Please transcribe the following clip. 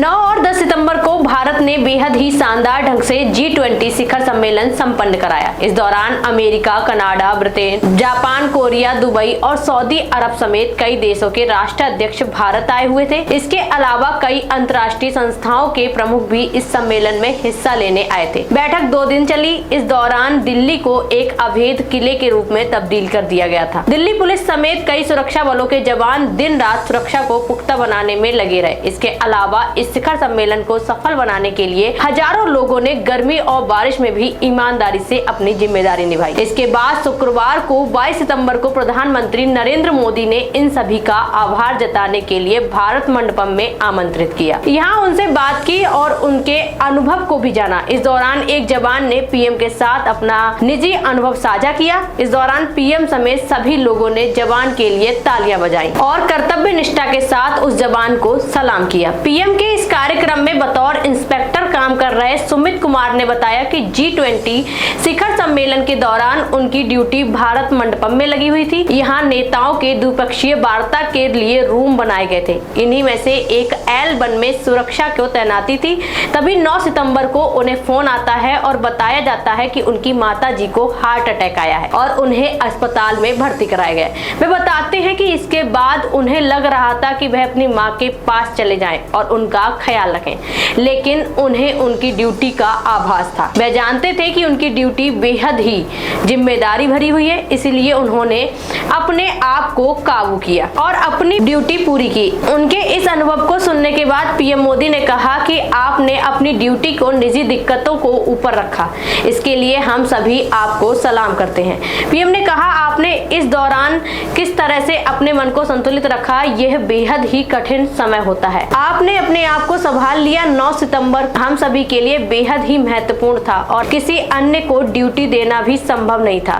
9 और 10 सितंबर को भारत ने बेहद ही शानदार ढंग से G20 शिखर सम्मेलन संपन्न कराया। इस दौरान America, Canada, Britain, Japan, Korea, Dubai और सऊदी अरब समेत कई देशों के राष्ट्राध्यक्ष भारत आए हुए थे। इसके अलावा कई अंतर्राष्ट्रीय संस्थाओं के प्रमुख भी इस सम्मेलन में हिस्सा लेने आए थे। बैठक 2 दिन चली। इस दौरान दिल्ली को एक अवैध किले के रूप में तब्दील कर दिया गया था। दिल्ली पुलिस समेत कई सुरक्षा बलों के जवान दिन रात सुरक्षा को पुख्ता बनाने में लगे रहे। इसके अलावा इस शिखर सम्मेलन को सफल बनाने के लिए हजारों लोगों ने गर्मी और बारिश में भी ईमानदारी से अपनी जिम्मेदारी निभाई। इसके बाद शुक्रवार को 22 सितंबर को प्रधानमंत्री नरेंद्र मोदी ने इन सभी का आभार जताने के लिए भारत मंडपम में आमंत्रित किया। यहाँ उनसे बात की और उनके अनुभव को भी जाना। इस दौरान एक जवान ने पीएम के साथ अपना निजी अनुभव साझा किया। इस दौरान पीएम समेत सभी लोगों ने जवान के लिए तालियां बजाई और कर्तव्य निष्ठा के साथ उस जवान को सलाम किया। पीएम के इस कार्यक्रम में बतौर इंस्पेक्टर काम कर रहे सुमित कुमार ने बताया कि G20 शिखर सम्मेलन के दौरान उनकी ड्यूटी भारत मंडपम में लगी हुई थी। यहाँ नेताओं के द्विपक्षीय वार्ता के लिए रूम बनाए गए थे। इन्हीं में से एक L1 में सुरक्षा को तैनाती थी। तभी 9 सितंबर को उन्हें फोन आता है और बताया जाता है कि उनकी माता जी को हार्ट अटैक आया है और उन्हें अस्पताल में भर्ती कराया गया। वे बताते हैं कि इसके बाद उन्हें लग रहा था कि वह अपनी माँ के पास चले जाएं और उनका ख्याल रखें, लेकिन उन्हें उनकी ड्यूटी का आभास था। वे जानते थे कि उनकी ड्यूटी बेहद ही जिम्मेदारी भरी हुई है, इसलिए उन्होंने अपने आप को काबू किया और अपनी ड्यूटी पूरी की। उनके इस अनुभव को सुनने के बाद पीएम मोदी ने कहा कि आपने अपनी ड्यूटी को निजी दिक्कतों को ऊपर रखा, इसके लिए हम सभी आपको सलाम करते हैं। पीएम ने कहा, आपने इस दौरान किस तरह से अपने मन को संतुलित रखा, यह बेहद ही कठिन समय होता है। आपने अपने आप को संभाल लिया। 9 सितंबर हम सभी के लिए बेहद ही महत्वपूर्ण था और किसी अन्य को ड्यूटी देना भी संभव नहीं था।